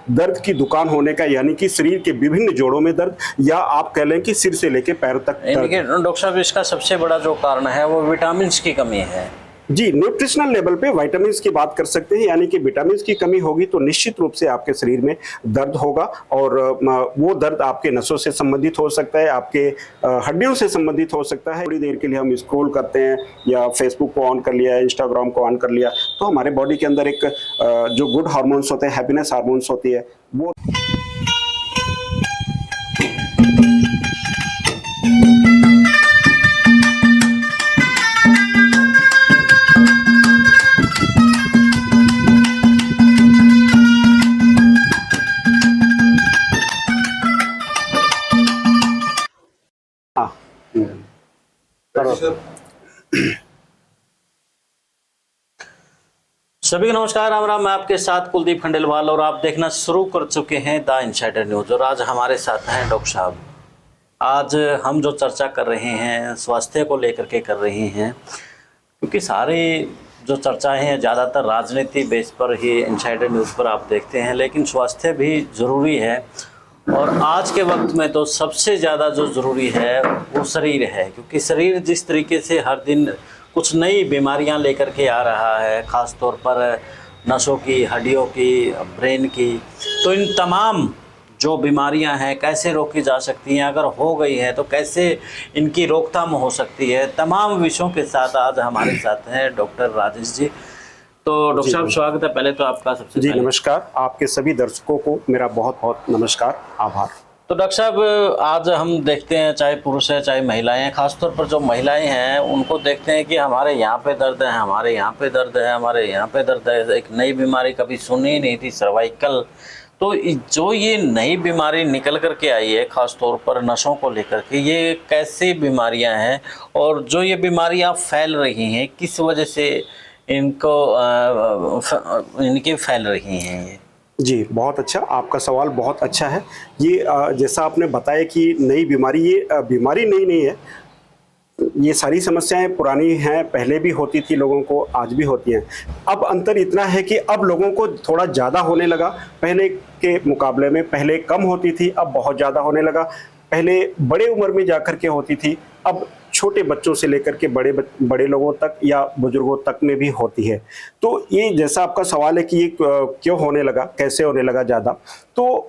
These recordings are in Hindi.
दर्द की दुकान होने का, यानी कि शरीर के विभिन्न जोड़ों में दर्द, या आप कह लें कि सिर से लेकर पैर तक दर्द। डॉक्टर साहब, इसका सबसे बड़ा जो कारण है वो विटामिन की कमी है। जी, न्यूट्रिशनल लेवल पे विटामिन की बात कर सकते हैं, यानी कि विटामिन की कमी होगी तो निश्चित रूप से आपके शरीर में दर्द होगा, और वो दर्द आपके नसों से संबंधित हो सकता है, आपके हड्डियों से संबंधित हो सकता है। थोड़ी देर के लिए हम स्क्रॉल करते हैं या फेसबुक को ऑन कर लिया, इंस्टाग्राम को ऑन कर लिया, तो हमारे बॉडी के अंदर एक जो गुड हार्मोन्स होते हैं, हैप्पीनेस हार्मोन्स होती है, वो सभी को नमस्कार, राम राम। मैं आपके साथ कुलदीप खंडेलवाल और आप देखना शुरू कर चुके हैं द इनसाइडर न्यूज। और आज हमारे साथ हैं डॉक्टर साहब। आज हम जो चर्चा कर रहे हैं स्वास्थ्य को लेकर के कर रहे हैं, क्योंकि सारी जो चर्चाएं हैं ज़्यादातर राजनीति बेस पर ही इनसाइडर न्यूज़ पर आप देखते हैं, लेकिन स्वास्थ्य भी ज़रूरी है। और आज के वक्त में तो सबसे ज़्यादा जो ज़रूरी है वो शरीर है, क्योंकि शरीर जिस तरीके से हर दिन कुछ नई बीमारियां लेकर के आ रहा है, ख़ास तौर पर नसों की, हड्डियों की, ब्रेन की, तो इन तमाम जो बीमारियां हैं कैसे रोकी जा सकती हैं, अगर हो गई है तो कैसे इनकी रोकथाम हो सकती है, तमाम विषयों के साथ आज हमारे साथ हैं डॉक्टर राजेश जी। तो डॉक्टर साहब, स्वागत है पहले तो आपका सबसे जी। नमस्कार, आपके सभी दर्शकों को मेरा बहुत बहुत नमस्कार, आभार। तो डॉक्टर साहब, आज हम देखते हैं चाहे पुरुष है चाहे महिलाएं हैं, खासतौर पर जो महिलाएं हैं उनको देखते हैं कि हमारे यहाँ पे दर्द है, हमारे यहाँ पे दर्द है, हमारे यहाँ पे दर्द है। एक नई बीमारी कभी सुनी ही नहीं थी, सर्वाइकल। तो जो ये नई बीमारी निकल कर के आई है खासतौर पर नसों को लेकर के, ये कैसी बीमारियां हैं और जो ये बीमारियां फैल रही हैं किस वजह से इनके फैल रही हैं ये? जी, बहुत अच्छा, आपका सवाल बहुत अच्छा है। ये जैसा आपने बताया कि नई बीमारी, ये बीमारी नई नहीं है, ये सारी समस्याएं पुरानी हैं, पहले भी होती थी लोगों को, आज भी होती हैं। अब अंतर इतना है कि अब लोगों को थोड़ा ज़्यादा होने लगा, पहले के मुकाबले में। पहले कम होती थी, अब बहुत ज़्यादा होने लगा। पहले बड़े उम्र में जाकर के होती थी, अब छोटे बच्चों से लेकर के बड़े लोगों तक या बुजुर्गों तक में भी होती है। तो ये जैसा आपका सवाल है कि ये क्यों होने लगा, कैसे होने लगा ज़्यादा, तो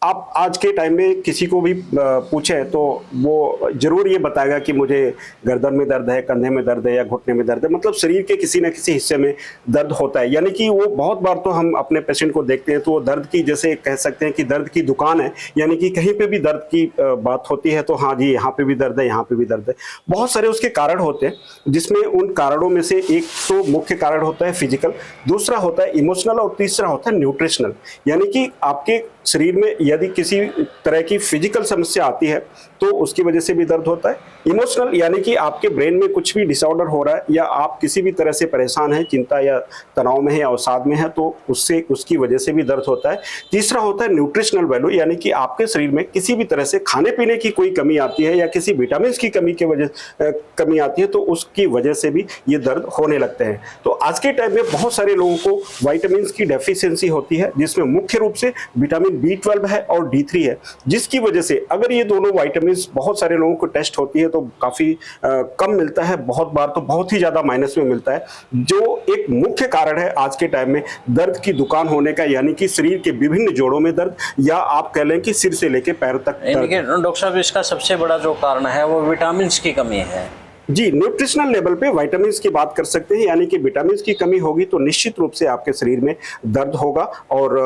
आप आज के टाइम में किसी को भी पूछें तो वो ज़रूर ये बताएगा कि मुझे गर्दन में दर्द है, कंधे में दर्द है या घुटने में दर्द है। मतलब शरीर के किसी न किसी हिस्से में दर्द होता है। यानी कि वो बहुत बार तो हम अपने पेशेंट को देखते हैं तो वो दर्द की, जैसे कह सकते हैं कि दर्द की दुकान है, यानी कि कहीं पे भी दर्द की बात होती है तो हाँ जी, यहाँ पे भी दर्द है, यहाँ पे भी दर्द है। बहुत सारे उसके कारण होते हैं, जिसमें उन कारणों में से एक तो मुख्य कारण होता है फिजिकल, दूसरा होता है इमोशनल और तीसरा होता है न्यूट्रिशनल। यानी कि आपके शरीर में यदि किसी तरह की फिजिकल समस्या आती है तो उसकी वजह से भी दर्द होता है। इमोशनल यानी कि आपके ब्रेन में कुछ भी डिसऑर्डर हो रहा है या आप किसी भी तरह से परेशान हैं, चिंता या तनाव में है या अवसाद में है, तो उसकी वजह से भी दर्द होता है। तीसरा होता है न्यूट्रिशनल वैल्यू, यानी कि आपके शरीर में किसी भी तरह से खाने पीने की कोई कमी आती है या किसी विटामिन की कमी के वजह कमी आती है तो उसकी वजह से भी ये दर्द होने लगते हैं। तो आज के टाइम में बहुत सारे लोगों को विटामिन की डेफिशिएंसी होती है, जिसमें मुख्य रूप से विटामिन B12 है और D3 है, जिसकी वजह से अगर ये दोनों विटामिन बहुत सारे लोगों को टेस्ट होती है तो काफी कम मिलता है, बहुत बार तो बहुत ही ज्यादा माइनस में मिलता है, जो एक मुख्य कारण है आज के टाइम में दर्द की दुकान होने का, यानी कि शरीर के विभिन्न जोड़ों में दर्द, या आप कह लें कि सिर से लेकर पैर तक दर्द। डॉक्टर साहब, इसका सबसे बड़ा जो कारण है वो विटामिन की कमी है। जी, न्यूट्रिशनल लेवल पे विटामिन की बात कर सकते हैं, यानी कि विटामिन की कमी होगी तो निश्चित रूप से आपके शरीर में दर्द होगा, और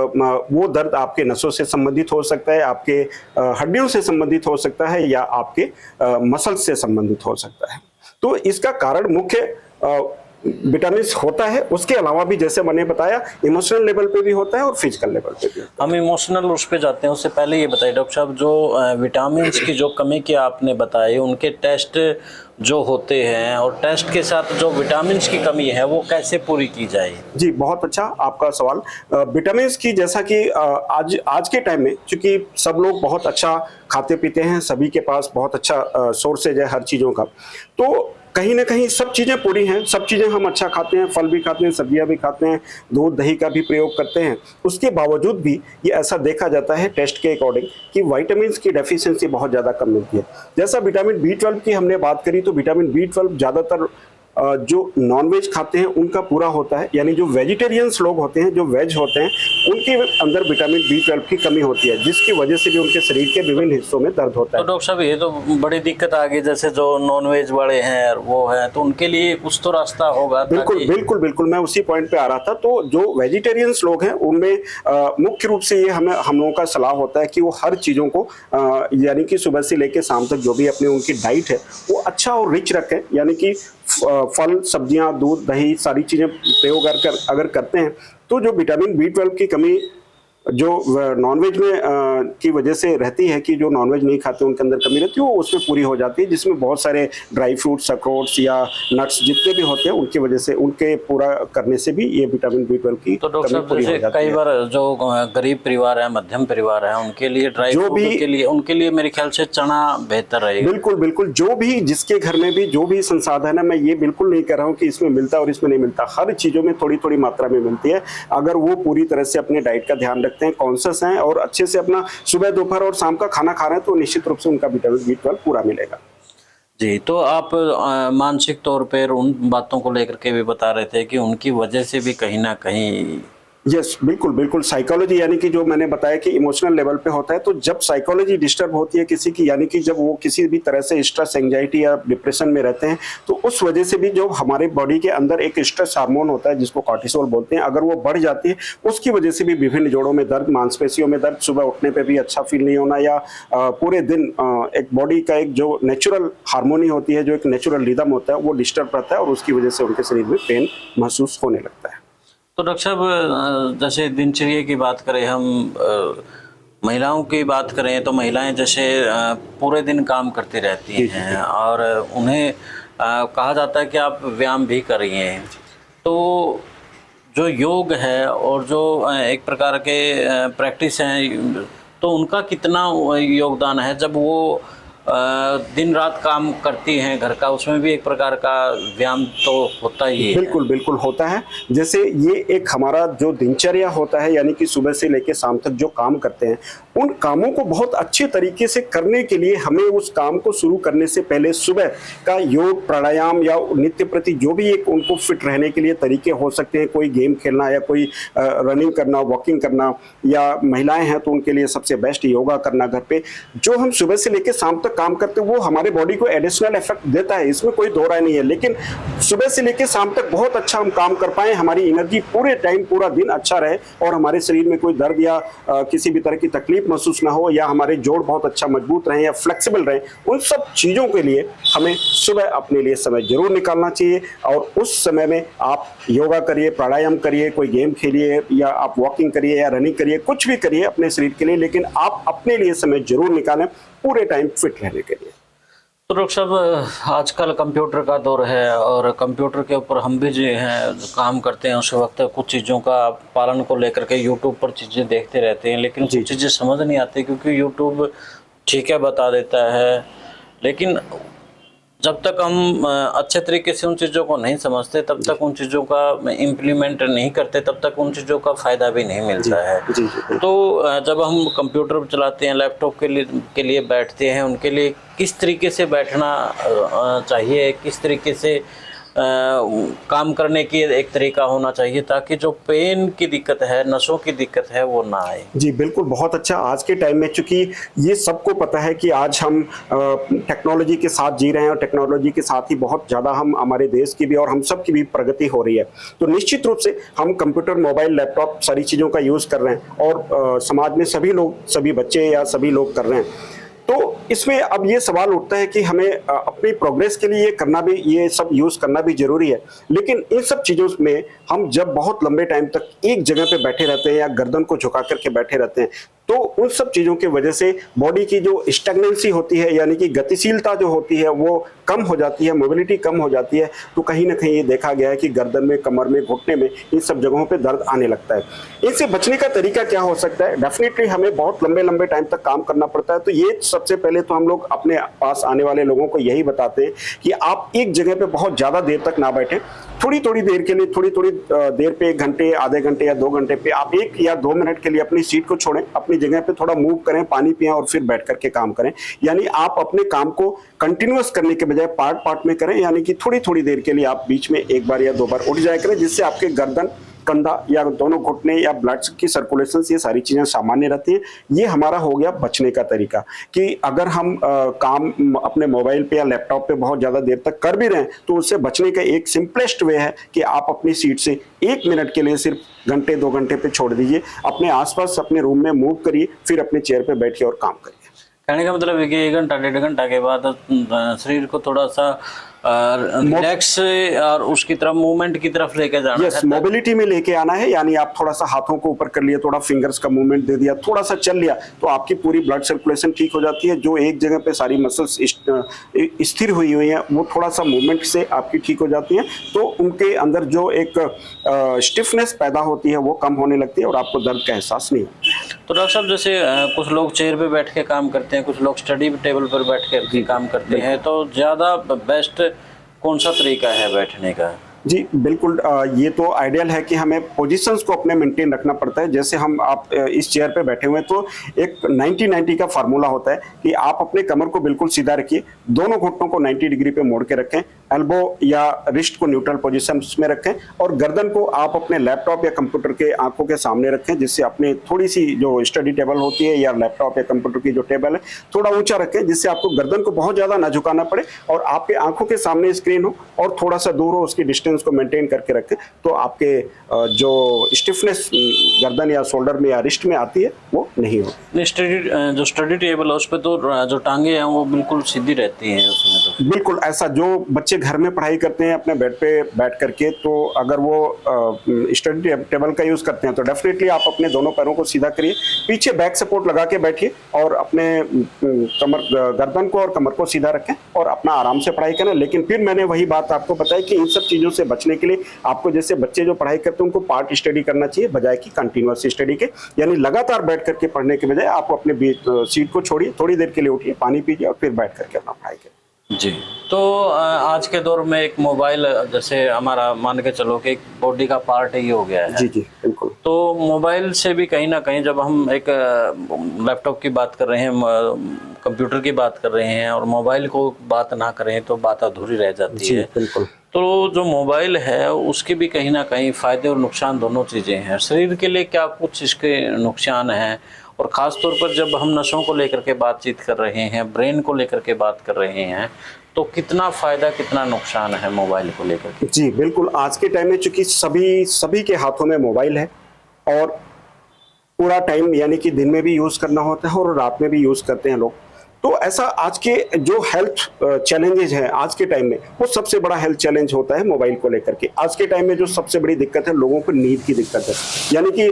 वो दर्द आपके नसों से संबंधित हो सकता है, आपके हड्डियों से संबंधित हो सकता है या आपके मसल्स से संबंधित हो सकता है। तो इसका कारण मुख्य विटामिन होता है। उसके अलावा भी जैसे मैंने बताया इमोशनल लेवल पे भी होता है और फिजिकल लेवल पे भी होता है। हम इमोशनल उस पे जाते हैं, उससे पहले ये बताइए डॉक्टर साहब, जो विटामिन की जो कमी की आपने बताई, उनके टेस्ट जो होते हैं और टेस्ट के साथ जो विटामिन की कमी है वो कैसे पूरी की जाए? जी, बहुत अच्छा आपका सवाल। विटामिन की, जैसा कि आज के टाइम में चूंकि सब लोग बहुत अच्छा खाते पीते हैं, सभी के पास बहुत अच्छा सोर्सेज है हर चीज़ों का, तो कहीं ना कहीं सब चीज़ें पूरी हैं, सब चीज़ें हम अच्छा खाते हैं, फल भी खाते हैं, सब्जियां भी खाते हैं, दूध दही का भी प्रयोग करते हैं, उसके बावजूद भी ये ऐसा देखा जाता है टेस्ट के अकॉर्डिंग कि विटामिन की डेफिशिएंसी बहुत ज़्यादा कम मिलती है। जैसा विटामिन B12 की हमने बात करी, तो विटामिन B12 ज़्यादातर जो नॉनवेज खाते हैं उनका पूरा होता है, यानी जो वेजिटेरियंस लोग होते हैं, जो वेज होते हैं, उनके अंदर विटामिन B12 की कमी होती है, जिसकी वजह से भी उनके शरीर के विभिन्न हिस्सों में दर्द होता तो है। डॉक्टर साहब ये तो बड़ी दिक्कत आ गई, जैसे जो नॉनवेज वाले हैं वो हैं, तो उनके लिए कुछ तो रास्ता होगा। बिल्कुल बिल्कुल बिल्कुल, मैं उसी पॉइंट पे आ रहा था। तो जो वेजिटेरियंस लोग हैं उनमें मुख्य रूप से ये हम लोगों का सलाह होता है कि वो हर चीज़ों को यानी कि सुबह से लेकर शाम तक जो भी अपनी उनकी डाइट है वो अच्छा और रिच रखें, यानी कि फल सब्जियां दूध दही सारी चीज़ें प्रयोग अगर करते हैं तो जो विटामिन B12 की कमी जो नॉनवेज में की वजह से रहती है, कि जो नॉनवेज नहीं खाते उनके अंदर कमी रहती है, वो उसमें पूरी हो जाती है, जिसमें बहुत सारे ड्राई फ्रूट्स अखरोट्स या नट्स जितने भी होते हैं उनकी वजह से, उनके पूरा करने से भी ये विटामिन B12 की तो डॉक्टर कमी साहब पूरी हो जैसे जाती कई है। बार जो गरीब परिवार है, मध्यम परिवार है, उनके लिए ड्राई जो फ्रूट भी- के लिए, उनके लिए मेरे ख्याल से चना बेहतर रहेगा। बिल्कुल बिल्कुल, जो भी जिसके घर में भी जो भी संसाधन है, मैं ये बिल्कुल नहीं कह रहा हूँ कि इसमें मिलता और इसमें नहीं मिलता, हर चीज़ों में थोड़ी थोड़ी मात्रा में मिलती है। अगर वो पूरी तरह से अपने डाइट का ध्यान रखते हैं, कॉन्शियस हैं और अच्छे से अपना सुबह दोपहर और शाम का खाना खा रहे हैं, तो निश्चित रूप से उनका विटामिन B12 पूरा मिलेगा। जी, तो आप मानसिक तौर पर उन बातों को लेकर के भी बता रहे थे कि उनकी वजह से भी कहीं ना कहीं। यस, बिल्कुल बिल्कुल, साइकोलॉजी यानी कि जो मैंने बताया कि इमोशनल लेवल पे होता है, तो जब साइकोलॉजी डिस्टर्ब होती है किसी की, यानी कि जब वो किसी भी तरह से स्ट्रेस एंजाइटी या डिप्रेशन में रहते हैं, तो उस वजह से भी जो हमारे बॉडी के अंदर एक स्ट्रेस हार्मोन होता है जिसको कॉर्टिसोल बोलते हैं, अगर वो बढ़ जाती है, उसकी वजह से भी विभिन्न जोड़ों में दर्द, मांसपेशियों में दर्द, सुबह उठने पर भी अच्छा फील नहीं होना, या पूरे दिन एक बॉडी का एक जो नेचुरल हार्मोनी होती है, जो एक नेचुरल रिदम होता है, वो डिस्टर्ब रहता है और उसकी वजह से उनके शरीर में पेन महसूस होने लगता है। तो डॉक्टर साहब जैसे दिनचर्या की बात करें, हम महिलाओं की बात करें तो महिलाएं जैसे पूरे दिन काम करती रहती हैं और उन्हें कहा जाता है कि आप व्यायाम भी करिए। तो जो योग है और जो एक प्रकार के प्रैक्टिस हैं, तो उनका कितना योगदान है जब वो दिन रात काम करती हैं घर का, उसमें भी एक प्रकार का व्यायाम तो होता ही है। बिल्कुल बिल्कुल होता है। जैसे ये एक हमारा जो दिनचर्या होता है, यानी कि सुबह से लेकर शाम तक जो काम करते हैं, उन कामों को बहुत अच्छे तरीके से करने के लिए हमें उस काम को शुरू करने से पहले सुबह का योग प्राणायाम या नित्य प्रति जो भी एक उनको फिट रहने के लिए तरीके हो सकते हैं, कोई गेम खेलना या कोई रनिंग करना, वॉकिंग करना, या महिलाएं हैं तो उनके लिए सबसे बेस्ट योगा करना घर पे, जो हम सुबह से लेकर शाम तक काम करते हैं वो हमारे बॉडी को एडिशनल इफेक्ट देता है, इसमें कोई दो राय नहीं है। लेकिन सुबह से लेकर शाम तक बहुत अच्छा हम काम कर पाए, हमारी एनर्जी पूरे टाइम पूरा दिन अच्छा रहे और हमारे शरीर में कोई दर्द या किसी भी तरह की तकलीफ महसूस ना हो, या हमारे जोड़ बहुत अच्छा मजबूत रहे या फ्लेक्सिबल रहे, उन सब चीज़ों के लिए हमें सुबह अपने लिए समय जरूर निकालना चाहिए। और उस समय में आप योगा करिए, प्राणायाम करिए, कोई गेम खेलिए, या आप वॉकिंग करिए या रनिंग करिए, कुछ भी करिए अपने शरीर के लिए, लेकिन आप अपने लिए समय जरूर निकालें पूरे टाइम फिट रहने के लिए। तो डॉक्टर साहब आजकल कंप्यूटर का दौर है और कंप्यूटर के ऊपर हम भी जो हैं काम करते हैं, उस वक्त कुछ चीज़ों का पालन को लेकर के यूट्यूब पर चीज़ें देखते रहते हैं, लेकिन कुछ चीज़ें समझ नहीं आती क्योंकि यूट्यूब ठीक है बता देता है, लेकिन जब तक हम अच्छे तरीके से उन चीज़ों को नहीं समझते, तब तक उन चीज़ों का इम्प्लीमेंट नहीं करते, तब तक उन चीज़ों का फ़ायदा भी नहीं मिलता है। तो जब हम कंप्यूटर चलाते हैं, लैपटॉप के लिए बैठते हैं, उनके लिए किस तरीके से बैठना चाहिए, किस तरीके से काम करने की एक तरीका होना चाहिए ताकि जो पेन की दिक्कत है, नसों की दिक्कत है, वो ना आए। जी बिल्कुल, बहुत अच्छा। आज के टाइम में चूंकि ये सबको पता है कि आज हम टेक्नोलॉजी के साथ जी रहे हैं और टेक्नोलॉजी के साथ ही बहुत ज़्यादा हमारे देश की भी और हम सब की भी प्रगति हो रही है, तो निश्चित रूप से हम कंप्यूटर, मोबाइल, लैपटॉप सारी चीज़ों का यूज़ कर रहे हैं और समाज में सभी लोग, सभी बच्चे या सभी लोग कर रहे हैं। तो इसमें अब ये सवाल उठता है कि हमें अपनी प्रोग्रेस के लिए करना भी, ये सब यूज़ करना भी जरूरी है, लेकिन इन सब चीज़ों में हम जब बहुत लंबे टाइम तक एक जगह पे बैठे रहते हैं या गर्दन को झुका करके बैठे रहते हैं, तो उन सब चीज़ों की वजह से बॉडी की जो स्टैग्नेंसी होती है, यानी कि गतिशीलता जो होती है वो कम हो जाती है, मोबिलिटी कम हो जाती है। तो कहीं ना कहीं ये देखा गया है कि गर्दन में, कमर में, घुटने में, इन सब जगहों पे दर्द आने लगता है। इनसे बचने का तरीका क्या हो सकता है? डेफिनेटली हमें बहुत लंबे लंबे टाइम तक काम करना पड़ता है। तो ये सबसे पहले तो हम लोग अपने पास आने वाले लोगों को यही बताते हैं कि आप एक जगह पे बहुत ज़्यादा देर तक ना बैठें। थोड़ी थोड़ी देर के लिए, थोड़ी थोड़ी देर पे, 1 घंटे, आधे घंटे या 2 घंटे पे आप 1 या 2 मिनट के लिए अपनी सीट को छोड़ें, अपनी जगह पे थोड़ा मूव करें, पानी पिएं और फिर बैठ करके काम करें। यानी आप अपने काम को कंटिन्यूअस करने के बजाय पार्ट पार्ट में करें, यानी कि थोड़ी थोड़ी देर के लिए आप बीच में 1 बार या 2 बार उठ जाया करें, जिससे आपके गर्दन, कंधा या दोनों घुटने या ब्लड की सर्कुलेशन, ये सारी चीजें सामान्य रहती हैं। ये हमारा हो गया बचने का तरीका कि अगर हम काम अपने मोबाइल पे या लैपटॉप पे बहुत ज्यादा देर तक कर भी रहे हैं तो उससे बचने का एक सिंपलेस्ट वे है कि आप अपनी सीट से 1 मिनट के लिए सिर्फ घंटे 2 घंटे पे छोड़ दीजिए, अपने आसपास अपने रूम में मूव करिए, फिर अपने चेयर पे बैठिए और काम करिए। कहने का मतलब है कि 1 घंटा 1.5 घंटा के बाद शरीर को थोड़ा सा रिलैक्स और उसकी तरफ मूवमेंट की तरफ लेके जाना है। मोबिलिटी में लेके आना है, यानी आप थोड़ा सा हाथों को ऊपर कर लिया, थोड़ा फिंगर्स का मूवमेंट दे दिया, थोड़ा सा चल लिया, तो आपकी पूरी ब्लड सर्कुलेशन ठीक हो जाती है। जो एक जगह पे सारी मसल्स स्थिर हुई है वो थोड़ा सा मूवमेंट से आपकी ठीक हो जाती है, तो उनके अंदर जो एक स्टिफनेस पैदा होती है वो कम होने लगती है और आपको दर्द का एहसास नहीं होता। तो डॉक्टर साहब, जैसे कुछ लोग चेयर पे बैठ के काम करते हैं, कुछ लोग स्टडी टेबल पर बैठ के काम करते हैं, तो ज़्यादा बेस्ट कौन सा तरीका है बैठने का? जी बिल्कुल, ये तो आइडियल है कि हमें पोजीशंस को अपने मेंटेन रखना पड़ता है। जैसे हम आप इस चेयर पे बैठे हुए हैं तो एक 90-90 का फार्मूला होता है कि आप अपने कमर को बिल्कुल सीधा रखिए, दोनों घुटनों को 90 डिग्री पे मोड़ के रखें, एल्बो या रिस्ट को न्यूट्रल पोजीशन में रखें और गर्दन को आप अपने लैपटॉप या कंप्यूटर के आंखों के सामने रखें, जिससे अपने थोड़ी सी जो स्टडी टेबल होती है या लैपटॉप या कंप्यूटर की जो टेबल है थोड़ा ऊंचा रखें, जिससे आपको गर्दन को बहुत ज़्यादा ना झुकाना पड़े और आपके आंखों के सामने स्क्रीन हो और थोड़ा सा दूर हो, उसकी डिस्टेंस को मेंटेन करके रखें। तो आपके जो स्टिफनेस गर्दन या शोल्डर में या रिस्ट में आती है वो नहीं हो। जो स्टडी टेबल है उस पर तो जो टांगे हैं वो बिल्कुल सीधी रहती हैं उसमें। तो बिल्कुल ऐसा, जो बच्चे घर में पढ़ाई करते हैं अपने बेड पे बैठ करके, तो अगर वो स्टडी टेबल का यूज़ करते हैं तो डेफिनेटली आप अपने दोनों पैरों को सीधा करिए, पीछे बैक सपोर्ट लगा के बैठिए और अपने गर्दन को और कमर को सीधा रखें और अपना आराम से पढ़ाई करें। लेकिन फिर मैंने वही बात आपको बताई कि इन सब चीज़ों से बचने के लिए आपको, जैसे बच्चे जो पढ़ाई करते हैं उनको पार्ट स्टडी करना चाहिए बजाय कि कंटिन्यूअस स्टडी के, यानी लगातार बैठ करके पढ़ने के बजाय आप अपने सीट को छोड़िए, थोड़ी देर के लिए उठिए, पानी पीजिए और फिर बैठ करके अपना पढ़ाई करें। जी, तो आज के दौर में एक मोबाइल जैसे हमारा मान के चलो कि एक बॉडी का पार्ट ही हो गया है। जी जी बिल्कुल। तो मोबाइल से भी कहीं ना कहीं, जब हम एक लैपटॉप की बात कर रहे हैं, कंप्यूटर की बात कर रहे हैं और मोबाइल को बात ना करें तो बात अधूरी रह जाती है। बिल्कुल। तो जो मोबाइल है उसके भी कहीं ना कहीं फ़ायदे और नुकसान दोनों चीज़ें हैं। शरीर के लिए क्या कुछ इसके नुकसान हैं, और ख़ास तौर पर जब हम नसों को लेकर के बातचीत कर रहे हैं, ब्रेन को लेकर के बात कर रहे हैं, तो कितना फ़ायदा कितना नुकसान है मोबाइल को लेकर के? जी बिल्कुल, आज के टाइम में चूँकि सभी के हाथों में मोबाइल है और पूरा टाइम, यानी कि दिन में भी यूज़ करना होता है और रात में भी यूज़ करते हैं लोग, तो ऐसा आज के जो हेल्थ चैलेंजेज हैं आज के टाइम में, वो सबसे बड़ा हेल्थ चैलेंज होता है मोबाइल को लेकर के। आज के टाइम में जो सबसे बड़ी दिक्कत है, लोगों को नींद की दिक्कत है, यानी कि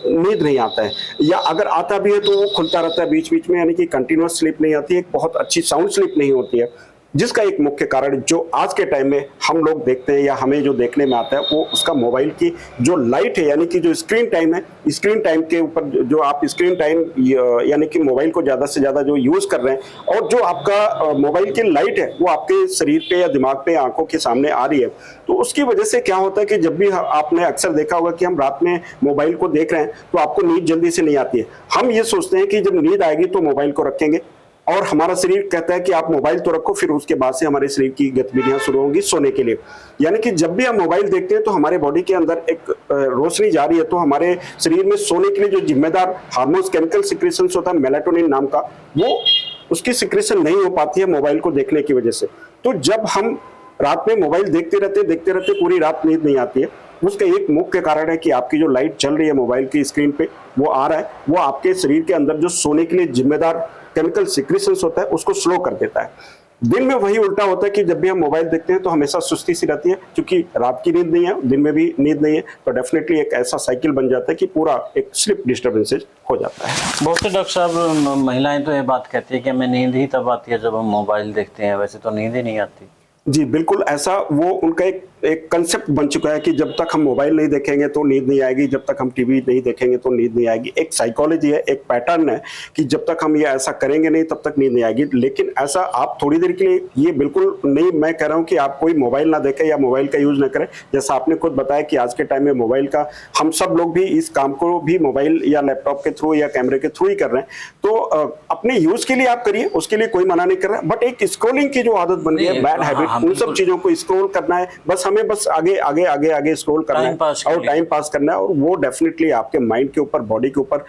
नींद नहीं आता है, या अगर आता भी है तो वो खुलता रहता है बीच बीच में, यानी कि कंटिन्यूअस स्लीप नहीं आती है, एक बहुत अच्छी साउंड स्लीप नहीं होती है, जिसका एक मुख्य कारण जो आज के टाइम में हम लोग देखते हैं या हमें जो देखने में आता है वो उसका मोबाइल की जो लाइट है, यानी कि जो स्क्रीन टाइम है, स्क्रीन टाइम के ऊपर जो आप स्क्रीन टाइम यानी कि मोबाइल को ज़्यादा से ज़्यादा जो यूज़ कर रहे हैं और जो आपका मोबाइल की लाइट है वो आपके शरीर पे या दिमाग पे, आंखों के सामने आ रही है, तो उसकी वजह से क्या होता है कि जब भी आपने अक्सर देखा होगा कि हम रात में मोबाइल को देख रहे हैं तो आपको नींद जल्दी से नहीं आती है। हम ये सोचते हैं कि जब नींद आएगी तो मोबाइल को रखेंगे और हमारा शरीर कहता है कि आप मोबाइल तो रखो, फिर उसके बाद से हमारे शरीर की गतिविधियां शुरू होंगी सोने के लिए। यानी कि जब भी हम मोबाइल देखते हैं तो हमारे बॉडी के अंदर एक रोशनी जा रही है, तो हमारे शरीर में सोने के लिए जो जिम्मेदार हार्मोन्स, केमिकल सिक्रेशंस होता है मेलाटोनिन नाम का, वो उसकी सिक्रेशन नहीं हो पाती है मोबाइल को देखने की वजह से। तो जब हम रात में मोबाइल देखते रहते पूरी रात नींद नहीं आती है, उसका एक मुख्य कारण है कि आपकी जो लाइट चल रही है मोबाइल की स्क्रीन पे वो आ रहा है, वो आपके शरीर के अंदर जो सोने के लिए जिम्मेदार केमिकल सिक्रेशंस होता है उसको स्लो कर देता है। दिन में वही उल्टा होता है कि जब भी हम मोबाइल देखते हैं तो हमेशा सुस्ती सी रहती है, क्योंकि रात की नींद नहीं है, दिन में भी नींद नहीं है, तो डेफिनेटली एक ऐसा साइकिल बन जाता है कि पूरा एक स्लीप डिस्टर्बेंसेज हो जाता है। बहुत से डॉक्टर साहब महिलाएं तो ये बात कहती है कि हमें नींद ही तब आती है जब हम मोबाइल देखते हैं, वैसे तो नींद ही नहीं आती। जी बिल्कुल, ऐसा वो उनका एक कंसेप्ट बन चुका है कि जब तक हम मोबाइल नहीं देखेंगे तो नींद नहीं आएगी, जब तक हम टीवी नहीं देखेंगे तो नींद नहीं आएगी। एक साइकोलॉजी है, एक पैटर्न है कि जब तक हम ये ऐसा करेंगे नहीं तब तक नींद नहीं आएगी। लेकिन ऐसा आप थोड़ी देर के लिए, ये बिल्कुल नहीं मैं कह रहा हूँ कि आप कोई मोबाइल ना देखें या मोबाइल का यूज ना करें। जैसा आपने खुद बताया कि आज के टाइम में मोबाइल का, हम सब लोग भी इस काम को भी मोबाइल या लैपटॉप के थ्रू या कैमरे के थ्रू ही कर रहे हैं, तो अपने यूज के लिए आप करिए, उसके लिए कोई मना नहीं कर रहा। बट एक स्क्रोलिंग की जो आदत बन गई है, बैड हैबिट, उन सब चीजों को स्क्रॉल करना है, बस हमें बस आगे आगे आगे आगे स्क्रॉल करना है और टाइम पास करना है, और वो डेफिनेटली आपके माइंड के ऊपर, बॉडी के ऊपर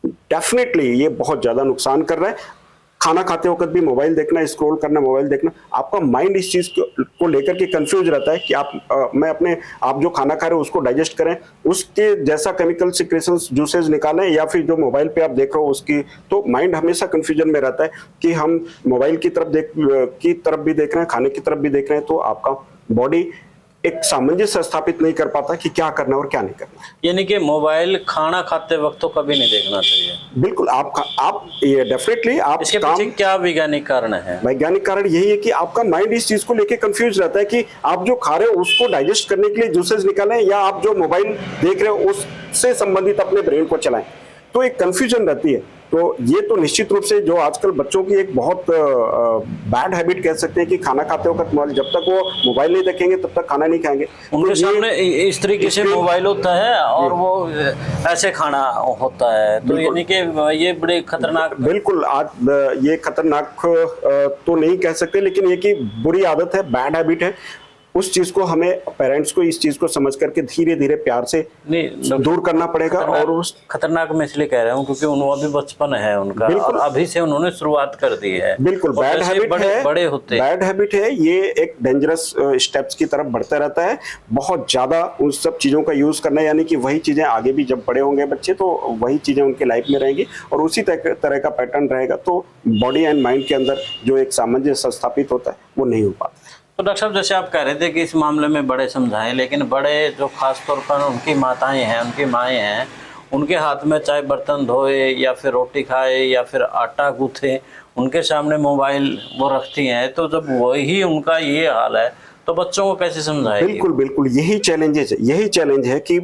डेफिनेटली ये बहुत ज्यादा नुकसान कर रहा है। खाना खाते वक्त भी मोबाइल देखना, स्क्रॉल करना, मोबाइल देखना, आपका माइंड इस चीज को लेकर के कंफ्यूज रहता है कि आप जो खाना खा रहे हो उसको डाइजेस्ट करें, उसके जैसा केमिकल सिक्रेशंस, जूसेस निकालें, या फिर जो मोबाइल पे आप देख रहे हो उसकी, तो माइंड हमेशा कंफ्यूजन में रहता है कि हम मोबाइल की तरफ भी देख रहे हैं, खाने की तरफ भी देख रहे हैं, तो आपका बॉडी एक सामंजस्य स्थापित नहीं कर पाता कि क्या करना और क्या नहीं करना। यानी कि मोबाइल खाना खाते वक्त तो कभी नहीं देखना चाहिए। बिल्कुल, आप ये डेफिनेटली आप इसके पीछे क्या वैज्ञानिक कारण है? वैज्ञानिक कारण यही है कि आपका माइंड इस चीज को लेके कंफ्यूज रहता है कि आप जो खा रहे हो उसको डाइजेस्ट करने के लिए जूसेस निकालें, या आप जो मोबाइल देख रहे हो उससे संबंधित अपने ब्रेन को चलाएं, तो एक कंफ्यूजन रहती है। तो ये तो निश्चित रूप से जो आजकल बच्चों की एक बहुत बैड हैबिट कह सकते हैं कि खाना खाते वक्त जब तक वो मोबाइल नहीं देखेंगे तब तक खाना नहीं खाएंगे। उनके सामने इस तरीके से मोबाइल होता है और वो ऐसे खाना होता है, तो यानी कि ये बड़े खतरनाक। बिल्कुल, आज ये खतरनाक तो नहीं कह सकते, लेकिन ये की बुरी आदत है, बैड हैबिट है। उस चीज को हमें, पेरेंट्स को इस चीज को समझ करके धीरे धीरे प्यार से दूर करना पड़ेगा। और उस खतरनाक मैं इसलिए कह रहा हूँ क्योंकि अभी बचपन है उनका, और अभी से उन्होंने शुरुआत कर दी है। बिल्कुल बैड हैबिट है, बड़े होते, बैड हैबिट है, ये एक डेंजरस स्टेप्स की तरफ बढ़ता रहता है। बहुत ज्यादा उन सब चीजों का यूज करना, यानी कि वही चीजें आगे भी जब बड़े होंगे बच्चे तो वही चीजें उनके लाइफ में रहेंगी और उसी तरह का पैटर्न रहेगा, तो बॉडी एंड माइंड के अंदर जो एक सामंजस्य स्थापित होता है वो नहीं हो पाता। तो डॉक्टर साहब, जैसे आप कह रहे थे कि इस मामले में बड़े समझाएं, लेकिन बड़े जो खास तौर पर उनकी माताएं हैं, उनकी माएँ हैं, उनके हाथ में चाहे बर्तन धोए या फिर रोटी खाए या फिर आटा गूंथे, उनके सामने मोबाइल वो रखती हैं, तो जब वही उनका ये हाल है तो बच्चों को कैसे समझाएं? बिल्कुल बिल्कुल, यही चैलेंज है कि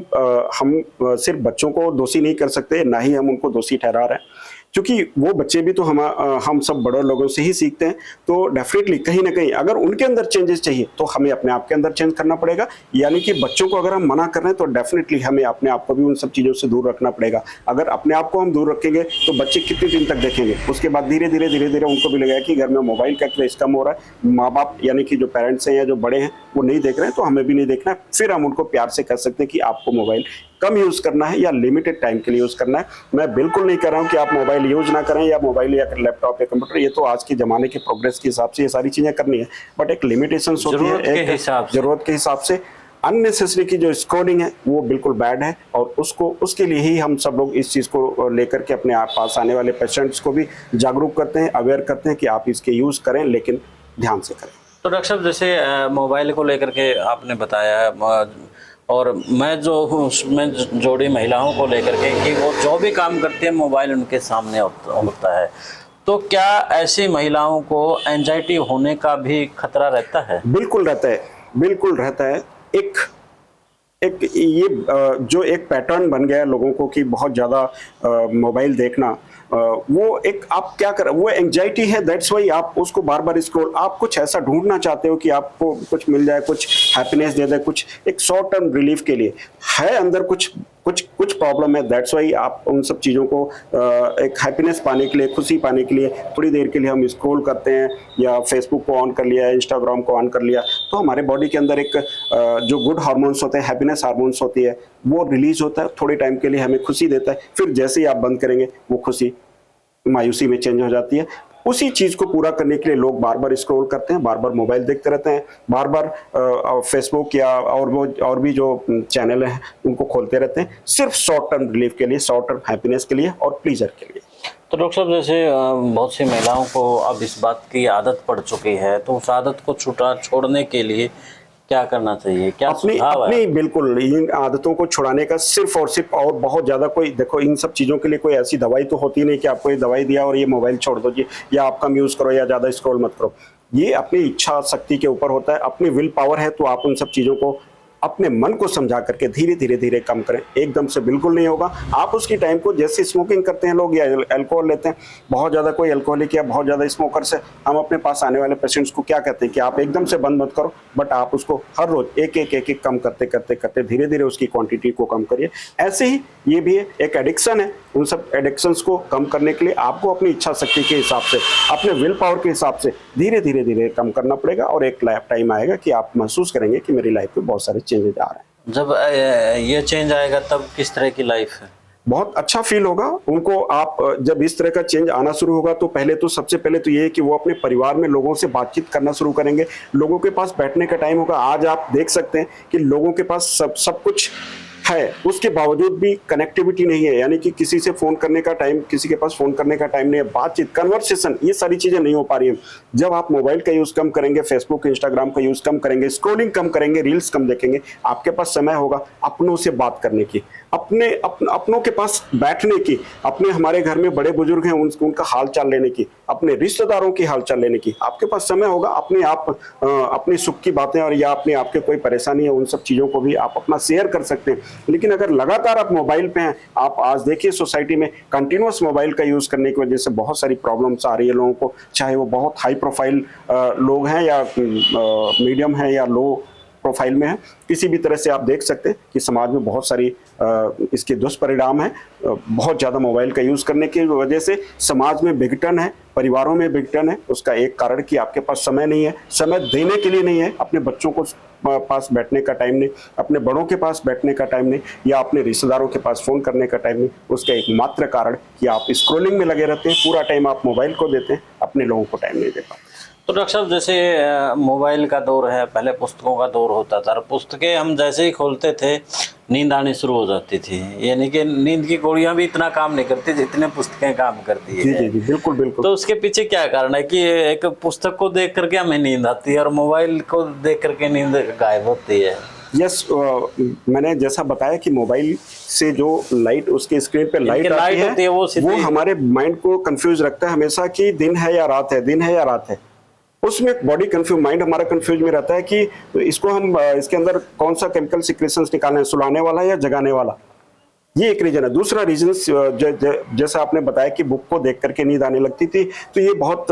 हम सिर्फ बच्चों को दोषी नहीं कर सकते, ना ही हम उनको दोषी ठहरा रहे हैं, क्योंकि वो बच्चे भी तो हम सब बड़े लोगों से ही सीखते हैं। तो डेफिनेटली कहीं ना कहीं अगर उनके अंदर चेंजेस चाहिए तो हमें अपने आप के अंदर चेंज करना पड़ेगा। यानी कि बच्चों को अगर हम मना कर रहे हैं तो डेफिनेटली हमें अपने आप को भी उन सब चीज़ों से दूर रखना पड़ेगा। अगर अपने आप को हम दूर रखेंगे तो बच्चे कितने दिन तक देखेंगे, उसके बाद धीरे धीरे उनको भी लगेगा कि घर में मोबाइल का क्रेज कम हो रहा है, माँ बाप यानी कि जो पेरेंट्स हैं या जो बड़े हैं वो नहीं देख रहे हैं, तो हमें भी नहीं देखना है। फिर हम उनको प्यार से कह सकते हैं कि आपको मोबाइल कम यूज करना है या लिमिटेड टाइम के लिए यूज करना है। मैं बिल्कुल नहीं कह रहा हूं कि आप मोबाइल यूज ना करें, या मोबाइल या लैपटॉप या कंप्यूटर, ये तो आज के जमाने के प्रोग्रेस के हिसाब से ये सारी चीजें करनी है, बट एक लिमिटेशन होती है, एक जरूरत के हिसाब से। अननेसेसरी की जो स्क्रॉलिंग है वो बिल्कुल बैड है, और उसके लिए ही हम सब लोग इस चीज को लेकर के अपने आप पास आने वाले पेशेंट्स को भी जागरूक करते हैं, अवेयर करते हैं कि आप इसके यूज करें, लेकिन ध्यान से करें। तो डॉक्टर साहब, जैसे मोबाइल को लेकर के आपने बताया, और मैं जोड़ी महिलाओं को लेकर के कि वो जो भी काम करती है मोबाइल उनके सामने होता है, तो क्या ऐसी महिलाओं को एंजाइटी होने का भी खतरा रहता है? बिल्कुल रहता है, बिल्कुल रहता है। एक ये जो एक पैटर्न बन गया लोगों को कि बहुत ज़्यादा मोबाइल देखना, वो एक आप क्या कर, वो एंजाइटी है, दैट्स वाई आप उसको बार बार स्क्रॉल, आप कुछ ऐसा ढूंढना चाहते हो कि आपको कुछ मिल जाए, कुछ हैप्पीनेस दे दे, कुछ एक शॉर्ट टर्म रिलीफ के लिए है, अंदर कुछ प्रॉब्लम है, दैट्स वाई आप उन सब चीज़ों को एक हैप्पीनेस पाने के लिए, खुशी पाने के लिए थोड़ी देर के लिए हम स्क्रॉल करते हैं, या फेसबुक को ऑन कर लिया, इंस्टाग्राम को ऑन कर लिया, तो हमारे बॉडी के अंदर एक जो गुड हार्मोन्स होते हैं, हैप्पीनेस हार्मोन्स होती है, वो रिलीज होता है, थोड़े टाइम के लिए हमें खुशी देता है। फिर जैसे ही आप बंद करेंगे वो खुशी मायूसी में चेंज हो जाती है। उसी चीज को पूरा करने के लिए लोग बार बार स्क्रॉल करते हैं, बार बार मोबाइल देखते रहते हैं, बार बार फेसबुक या और भी जो चैनल हैं उनको खोलते रहते हैं, सिर्फ शॉर्ट टर्म रिलीफ के लिए, शॉर्ट टर्म हैप्पीनेस के लिए और प्लीजर के लिए। तो डॉक्टर साहब जैसे बहुत सी महिलाओं को अब इस बात की आदत पड़ चुकी है, तो उस आदत को छोड़ने के लिए क्या करना चाहिए, क्या अपनी सुझाव है? अपनी बिल्कुल इन आदतों को छुड़ाने का सिर्फ और सिर्फ, और बहुत ज़्यादा कोई देखो इन सब चीज़ों के लिए कोई ऐसी दवाई तो होती नहीं कि आपको ये दवाई दिया और ये मोबाइल छोड़ दो जी, या आप कम यूज़ करो या ज़्यादा स्क्रॉल मत करो। ये अपनी इच्छा शक्ति के ऊपर होता है, अपनी विल पावर है, तो आप उन सब चीज़ों को अपने मन को समझा करके धीरे धीरे धीरे कम करें। एकदम से बिल्कुल नहीं होगा। आप उसकी टाइम को, जैसे स्मोकिंग करते हैं लोग या अल्कोहल लेते हैं, बहुत ज़्यादा कोई अल्कोहलिक या बहुत ज़्यादा स्मोकर से हम अपने पास आने वाले पेशेंट्स को क्या कहते हैं कि आप एकदम से बंद मत करो, बट आप उसको हर रोज एक एक कम करते करते करते धीरे धीरे उसकी क्वांटिटी को कम करिए। ऐसे ही ये भी है, एक एडिक्शन है। उन सब एडिक्शंस को कम करने के लिए आपको अपनी इच्छा शक्ति के हिसाब से, अपने विल पावर के हिसाब से धीरे धीरे धीरे कम करना पड़ेगा, और एक लाइफ टाइम आएगा कि आप महसूस करेंगे कि मेरी लाइफ में बहुत सारे चेंजेस आ रहे हैं। जब ये चेंज आएगा तब किस तरह की लाइफ है? बहुत अच्छा फील होगा उनको। आप जब इस तरह का चेंज आना शुरू होगा तो पहले तो सबसे पहले तो ये है कि वो अपने परिवार में लोगों से बातचीत करना शुरू करेंगे। लोगों के पास बैठने का टाइम होगा। आज आप देख सकते हैं कि लोगों के पास सब कुछ है, उसके बावजूद भी कनेक्टिविटी नहीं है, यानी कि किसी से फोन करने का टाइम, किसी के पास फोन करने का टाइम नहीं है, बातचीत, कन्वर्सेशन, ये सारी चीजें नहीं हो पा रही हैं। जब आप मोबाइल का यूज कम करेंगे, फेसबुक इंस्टाग्राम का यूज कम करेंगे, स्क्रॉलिंग कम करेंगे, रील्स कम देखेंगे, आपके पास समय होगा अपनों से बात करने की, अपनों के पास बैठने की, अपने हमारे घर में बड़े बुजुर्ग हैं उनका हाल चाल लेने की, अपने रिश्तेदारों की हाल चाल लेने की आपके पास समय होगा। अपने आप अपनी सुख की बातें और या अपने आपके कोई परेशानी है उन सब चीज़ों को भी आप अपना शेयर कर सकते हैं। लेकिन अगर लगातार आप मोबाइल पे हैं, आप आज देखिए सोसाइटी में कंटिन्यूअस मोबाइल का यूज़ करने की वजह से बहुत सारी प्रॉब्लम्स आ रही है लोगों को, चाहे वो बहुत हाई प्रोफाइल लोग हैं या मीडियम है या लो प्रोफाइल में है। किसी भी तरह से आप देख सकते हैं कि समाज में बहुत सारी इसके दुष्परिणाम है। बहुत ज़्यादा मोबाइल का यूज़ करने की वजह से समाज में विघटन है, परिवारों में विघटन है। उसका एक कारण कि आपके पास समय नहीं है, समय देने के लिए नहीं है, अपने बच्चों को पास बैठने का टाइम नहीं, अपने बड़ों के पास बैठने का टाइम नहीं, या अपने रिश्तेदारों के पास फ़ोन करने का टाइम नहीं। उसका एकमात्र कारण कि आप स्क्रॉलिंग में लगे रहते हैं, पूरा टाइम आप मोबाइल को देते हैं, अपने लोगों को टाइम नहीं दे पाते। तो डॉक्टर साहब जैसे मोबाइल का दौर है, पहले पुस्तकों का दौर होता था, और पुस्तकें हम जैसे ही खोलते थे नींद आनी शुरू हो जाती थी, यानी कि नींद की गोलियां भी इतना काम नहीं करती जितने पुस्तकें काम करती है। जी जी जी, बिल्कुल बिल्कुल। तो उसके पीछे क्या कारण है कि एक पुस्तक को देख करके हमें नींद आती है और मोबाइल को देख करके नींद गायब होती है? यस, मैंने जैसा बताया कि मोबाइल से जो लाइट, उसके स्क्रीन पे लाइट आती है वो हमारे माइंड को कंफ्यूज रखता है हमेशा कि दिन है या रात है, दिन है या रात है। उसमें बॉडी कंफ्यूज, माइंड हमारा कंफ्यूज में रहता है कि इसको हम इसके अंदर कौन सा केमिकल सिक्रेशंस निकालना है, सुलाने वाला या जगाने वाला। ये एक रीजन है। दूसरा रीजन जैसा आपने बताया कि बुक को देख करके नींद आने लगती थी, तो ये बहुत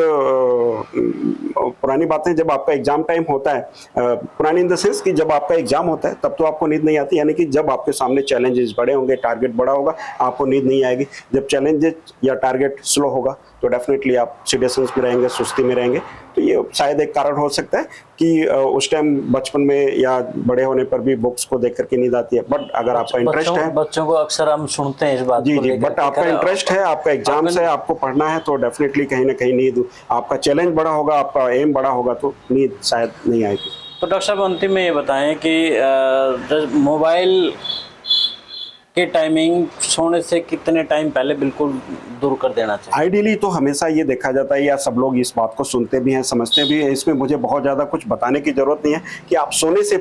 पुरानी बात है। जब आपका एग्जाम टाइम होता है, पुरानी इन द सेंस कि जब आपका एग्जाम होता है तब तो आपको नींद नहीं आती, यानी कि जब आपके सामने चैलेंजेस बड़े होंगे, टारगेट बड़ा होगा, आपको नींद नहीं आएगी। जब चैलेंजेस या टारगेट स्लो होगा तो डेफिनेटली आप सीरियसनेस में रहेंगे, सुस्ती में रहेंगे। तो ये शायद एक कारण हो सकता है कि उस टाइम बचपन में या बड़े होने पर भी बुक्स को देख करके नींद आती है। बट अगर आपका इंटरेस्ट है, बच्चों को अक्सर हम सुनते हैं इस बात जी जी, बट आपका इंटरेस्ट है, आपका एग्जाम्स है, आपको पढ़ना है, तो डेफिनेटली कहीं ना कहीं नींद, आपका चैलेंज बड़ा होगा, आपका एम बड़ा होगा, तो नींद शायद नहीं आएगी। तो डॉक्टर साहब अंतिम में ये बताएं कि मोबाइल के टाइमिंग सोने से कितने टाइम पहले बिल्कुल दूर कर देना चाहिए? आइडियली तो हमेशा ये देखा जाता है, या सब लोग इस बात को सुनते भी हैं, समझते भी हैं, इसमें मुझे बहुत ज़्यादा कुछ बताने की ज़रूरत नहीं है कि आप सोने से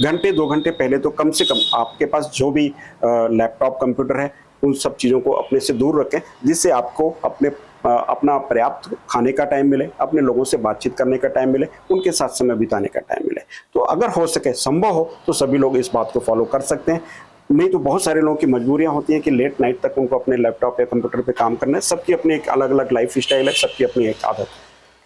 घंटे 2 घंटे पहले तो कम से कम आपके पास जो भी लैपटॉप, कंप्यूटर है, उन सब चीज़ों को अपने से दूर रखें, जिससे आपको अपना पर्याप्त खाने का टाइम मिले, अपने लोगों से बातचीत करने का टाइम मिले, उनके साथ समय बिताने का टाइम मिले। तो अगर हो सके, संभव हो, तो सभी लोग इस बात को फॉलो कर सकते हैं। नहीं तो बहुत सारे लोगों की मजबूरियां होती हैं कि लेट नाइट तक उनको अपने लैपटॉप या कंप्यूटर पे काम करना है। सबकी अपनी एक अलग अलग लाइफ स्टाइल है, सबकी अपनी एक आदत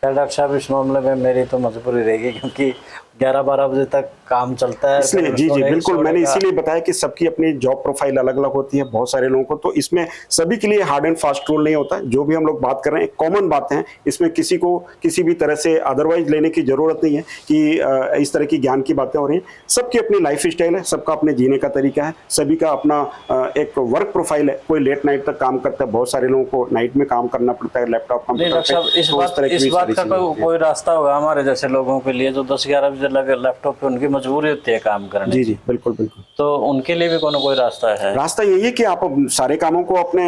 है। डॉक्टर साहब इस मामले में मेरी तो मजबूरी रहेगी, क्योंकि 11-12 बजे तक काम चलता है। इसलिए जी जी बिल्कुल, मैंने इसीलिए बताया कि सबकी अपनी जॉब प्रोफाइल अलग अलग होती है बहुत सारे लोगों को, तो इसमें सभी के लिए हार्ड एंड फास्ट रूल नहीं होता। जो भी हम लोग बात कर रहे हैं कॉमन बातें हैं, इसमें किसी को किसी भी तरह से अदरवाइज लेने की जरूरत नहीं है कि इस तरह की ज्ञान की बातें हो रही हैं। सबकी अपनी लाइफ स्टाइल है, सबका अपने जीने का तरीका है, सभी का अपना एक वर्क प्रोफाइल है। कोई लेट नाइट तक काम करता है, बहुत सारे लोगों को नाइट में काम करना पड़ता है, लैपटॉप कंप्यूटर पे। इस बात सारी इसका चीजें कोई होती हैं। कोई रास्ता होगा हमारे जैसे लोगों के लिए जो 10-11 बजे लगे लैपटॉप पे, उनकी मजबूरी होती है काम करने जी की, जी बिल्कुल बिल्कुल। तो उनके लिए भी कोई रास्ता है? रास्ता यही है कि आप अब सारे कामों को अपने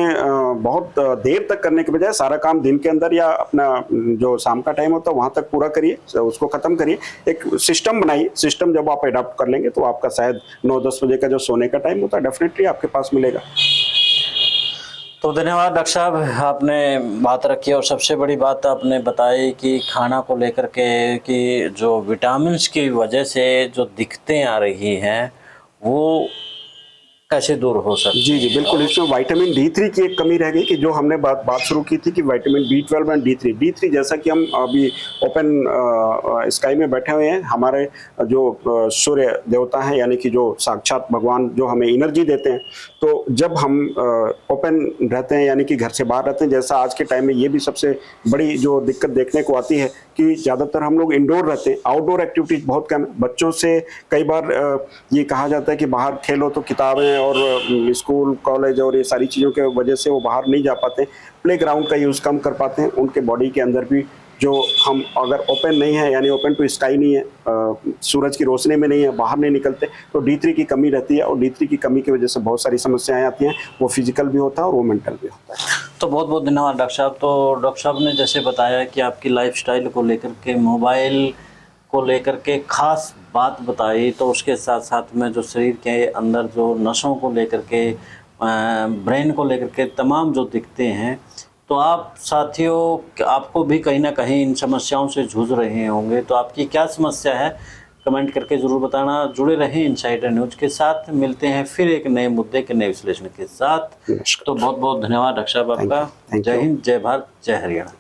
बहुत देर तक करने के बजाय सारा काम दिन के अंदर या अपना जो शाम का टाइम होता है वहां तक पूरा करिए, उसको खत्म करिए। एक सिस्टम बनाइए, सिस्टम जब आप अडॉप्ट कर लेंगे तो आपका शायद 9-10 बजे का जो सोने का टाइम होता है डेफिनेटली आपके पास मिलेगा। तो धन्यवाद डॉक्टर साहब, आपने बात रखी और सबसे बड़ी बात आपने बताई कि खाना को लेकर के कि जो विटामिन्स की वजह से जो दिक्कतें आ रही हैं वो कैसे दूर हो सकती जी जी हैं। बिल्कुल। इसमें विटामिन D3 की एक कमी रह गई कि जो हमने बात शुरू की थी कि विटामिन B12 एंड D3 जैसा कि हम अभी ओपन स्काई में बैठे हुए हैं, हमारे जो सूर्य देवता हैं यानी कि जो साक्षात भगवान जो हमें एनर्जी देते हैं, तो जब हम ओपन रहते हैं यानी कि घर से बाहर रहते हैं, जैसा आज के टाइम में ये भी सबसे बड़ी जो दिक्कत देखने को आती है कि ज़्यादातर हम लोग इंडोर रहते हैं, आउटडोर एक्टिविटीज़ बहुत कम है। बच्चों से कई बार ये कहा जाता है कि बाहर खेलो, तो किताबें और स्कूल कॉलेज और ये सारी चीज़ों के वजह से वो बाहर नहीं जा पाते, प्ले ग्राउंड का यूज़ कम कर पाते हैं। उनके बॉडी के अंदर भी जो हम अगर ओपन नहीं है यानी ओपन टू स्काई नहीं है, सूरज की रोशनी में नहीं है, बाहर नहीं निकलते, तो D3 की कमी रहती है और D3 की कमी की वजह से बहुत सारी समस्याएं आती हैं। वो फिजिकल भी होता है और वो मेंटल भी होता है। तो बहुत बहुत धन्यवाद डॉक्टर साहब। तो डॉक्टर साहब ने जैसे बताया कि आपकी लाइफस्टाइल को लेकर के, मोबाइल को लेकर के खास बात बताई, तो उसके साथ साथ में जो शरीर के अंदर जो नसों को लेकर के, ब्रेन को लेकर के तमाम जो दिक्कतें हैं, तो आप साथियों आपको भी कहीं ना कहीं इन समस्याओं से जूझ रहे होंगे। तो आपकी क्या समस्या है कमेंट करके ज़रूर बताना। जुड़े रहें इनसाइडर न्यूज़ के साथ। मिलते हैं फिर एक नए मुद्दे के नए विश्लेषण के साथ। तो बहुत बहुत धन्यवाद डॉक्टर साहब आपका। Thank you. जय हिंद, जय भारत, जय हरियाणा।